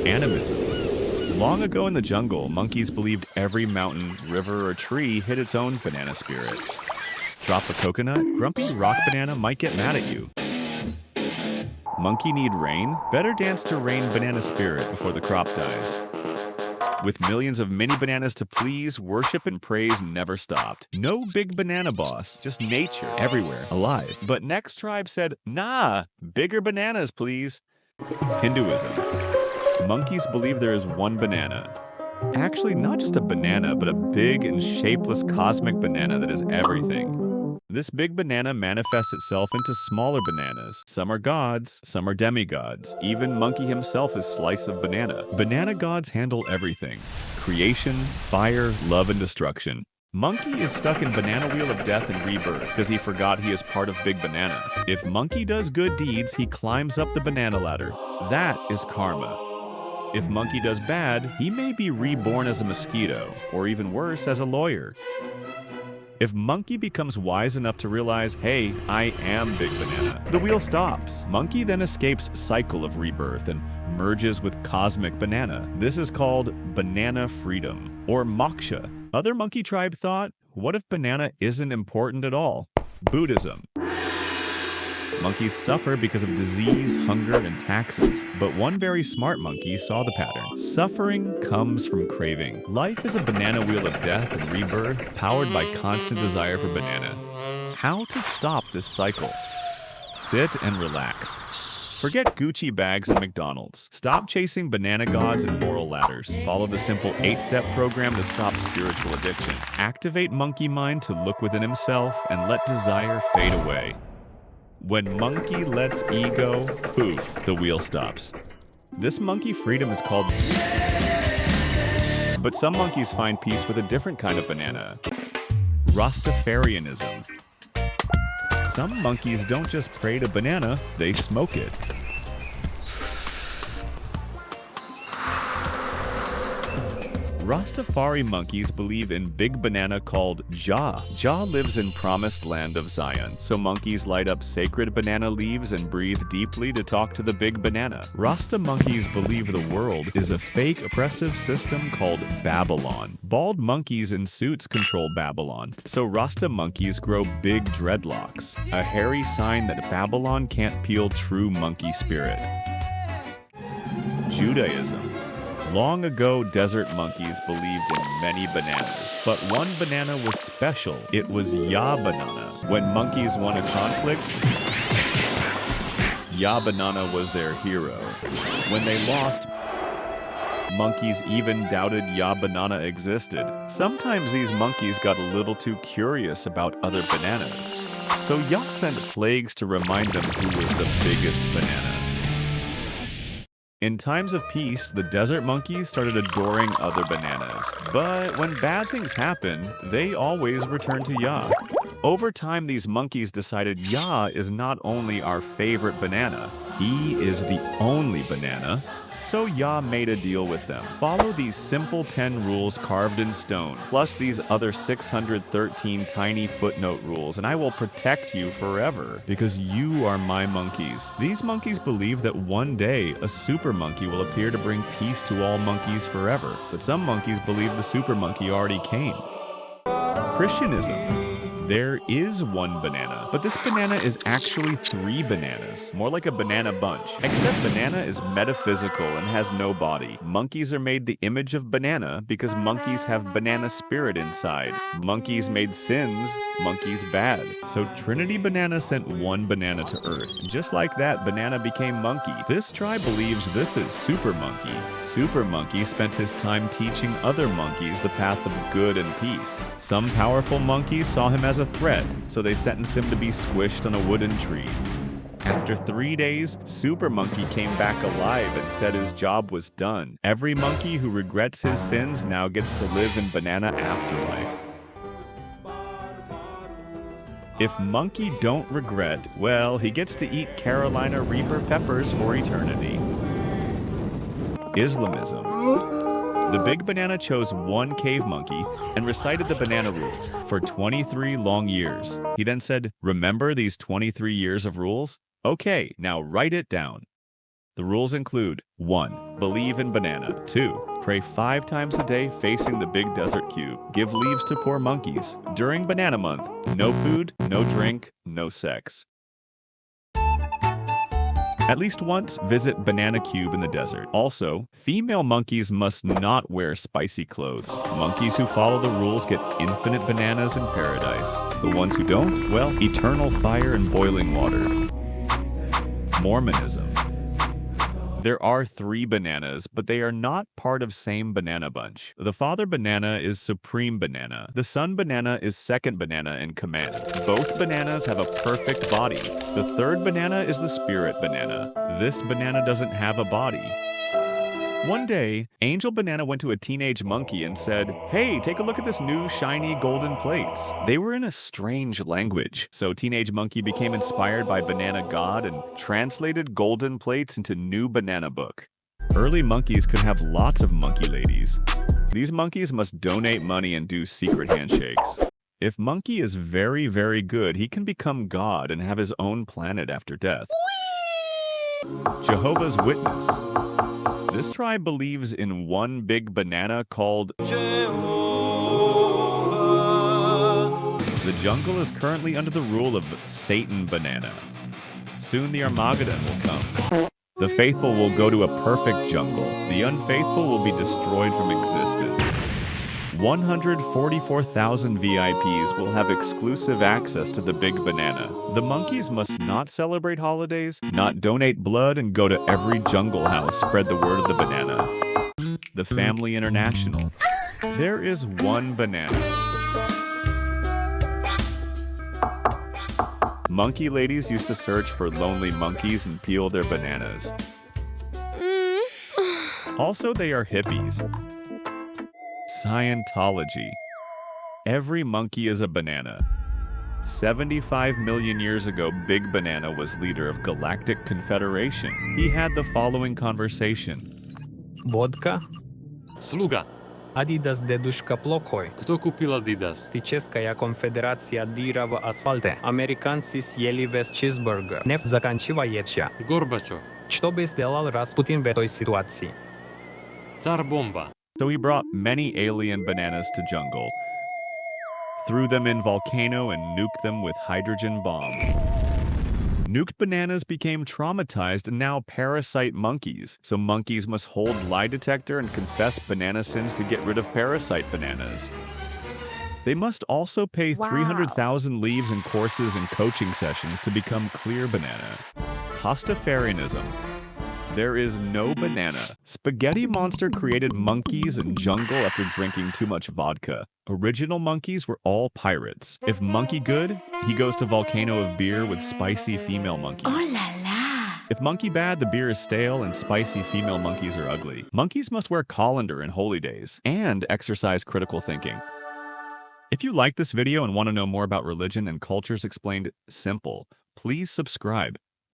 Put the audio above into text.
Animism. Long ago in the jungle, monkeys believed every mountain, river, or tree hid its own banana spirit. Drop a coconut, grumpy rock banana might get mad at you. Monkey need rain? Better dance to rain banana spirit before the crop dies. With millions of mini bananas to please, worship and praise never stopped. No big banana boss, just nature everywhere, alive. But next tribe said, nah, bigger bananas, please. Hinduism. Monkeys believe there is one banana. Actually, not just a banana, but a big and shapeless cosmic banana that is everything. This big banana manifests itself into smaller bananas. Some are gods, some are demigods. Even Monkey himself is slice of banana. Banana gods handle everything. Creation, fire, love, and destruction. Monkey is stuck in banana wheel of death and rebirth because he forgot he is part of Big Banana. If Monkey does good deeds, he climbs up the banana ladder. That is karma. If Monkey does bad, he may be reborn as a mosquito, or even worse, as a lawyer. If Monkey becomes wise enough to realize, hey, I am Big Banana, the wheel stops. Monkey then escapes cycle of rebirth and merges with cosmic banana. This is called banana freedom, or moksha. Other monkey tribe thought, what if banana isn't important at all? Buddhism. Monkeys suffer because of disease, hunger, and taxes. But one very smart monkey saw the pattern. Suffering comes from craving. Life is a banana wheel of death and rebirth, powered by constant desire for banana. How to stop this cycle? Sit and relax. Forget Gucci bags and McDonald's. Stop chasing banana gods and moral ladders. Follow the simple 8-step program to stop spiritual addiction. Activate monkey mind to look within himself and let desire fade away. When monkey lets ego, poof, the wheel stops. This monkey freedom is called... But some monkeys find peace with a different kind of banana. Rastafarianism. Some monkeys don't just pray to banana, they smoke it. Rastafari monkeys believe in big banana called Jah. Jah lives in promised land of Zion, so monkeys light up sacred banana leaves and breathe deeply to talk to the big banana. Rasta monkeys believe the world is a fake oppressive system called Babylon. Bald monkeys in suits control Babylon, so Rasta monkeys grow big dreadlocks, a hairy sign that Babylon can't peel true monkey spirit. Judaism. Long ago, desert monkeys believed in many bananas, but one banana was special. It was Yah banana. When monkeys won a conflict, Yah banana was their hero. When they lost, monkeys even doubted Yah banana existed. Sometimes these monkeys got a little too curious about other bananas, so Yah sent plagues to remind them who was the biggest banana. In times of peace, the desert monkeys started adoring other bananas. But when bad things happen, they always return to Yah. Over time, these monkeys decided Yah is not only our favorite banana, he is the only banana. So Yah made a deal with them. Follow these simple 10 rules carved in stone, plus these other 613 tiny footnote rules, and I will protect you forever, because you are my monkeys. These monkeys believe that one day a super monkey will appear to bring peace to all monkeys forever, but some monkeys believe the super monkey already came. Christianism. There is one banana, but this banana is actually 3 bananas, more like a banana bunch. Except banana is metaphysical and has no body. Monkeys are made the image of banana because monkeys have banana spirit inside. Monkeys made sins, monkeys bad. So Trinity Banana sent one banana to Earth. Just like that, banana became monkey. This tribe believes this is Super Monkey. Super Monkey spent his time teaching other monkeys the path of good and peace. Some powerful monkeys saw him as a threat, so they sentenced him to be squished on a wooden tree. After 3 days, Super Monkey came back alive and said his job was done. Every monkey who regrets his sins now gets to live in banana afterlife. If monkey don't regret, well, he gets to eat Carolina Reaper peppers for eternity. Islamism. The big banana chose one cave monkey and recited the banana rules for 23 long years. He then said, "Remember these 23 years of rules? Okay, now write it down." The rules include 1. Believe in banana. 2. Pray 5 times a day facing the big desert cube. Give leaves to poor monkeys. During banana month, no food, no drink, no sex. At least once, visit Banana Cube in the desert. Also, female monkeys must not wear spicy clothes. Monkeys who follow the rules get infinite bananas in paradise. The ones who don't, well, eternal fire and boiling water. Mormonism. There are 3 bananas, but they are not part of same banana bunch. The father banana is supreme banana. The son banana is second banana in command. Both bananas have a perfect body. The third banana is the spirit banana. This banana doesn't have a body. One day, Angel Banana went to a teenage monkey and said, "Hey, take a look at this new shiny golden plates." They were in a strange language, so Teenage Monkey became inspired by Banana God and translated golden plates into New Banana Book. Early monkeys could have lots of monkey ladies. These monkeys must donate money and do secret handshakes. If Monkey is very, very good, he can become God and have his own planet after death. Jehovah's Witness. This tribe believes in one big banana called Jehovah. The jungle is currently under the rule of Satan Banana. Soon the Armageddon will come. The faithful will go to a perfect jungle. The unfaithful will be destroyed from existence. 144,000 VIPs will have exclusive access to the big banana. The monkeys must not celebrate holidays, not donate blood, and go to every jungle house spread the word of the banana. The Family International. There is one banana. Monkey ladies used to search for lonely monkeys and peel their bananas. Also, they are hippies. Scientology. Every monkey is a banana. 75 million years ago, Big Banana was leader of Galactic Confederation. He had the following conversation. Vodka? Sluga. Adidas deduška plokoj. Kto kupil Adidas? Ti Českая konfederacija dira v asfalte. Amerikanci sjeli ves cheeseburger. Neft заканчивается. Gorbačov. Что бы сделал Распутин в этой ситуации? Car bomba. So he brought many alien bananas to jungle, threw them in volcano and nuked them with hydrogen bomb. Nuked bananas became traumatized and now parasite monkeys, so monkeys must hold lie detector and confess banana sins to get rid of parasite bananas. They must also pay 300,000 leaves in courses and coaching sessions to become clear banana. Pastafarianism. There is no banana. Spaghetti Monster created monkeys in jungle after drinking too much vodka. Original monkeys were all pirates. If monkey good, he goes to volcano of beer with spicy female monkeys. Oh la la! If monkey bad, the beer is stale and spicy female monkeys are ugly. Monkeys must wear colander in holy days and exercise critical thinking. If you like this video and want to know more about religion and cultures explained simple, please subscribe.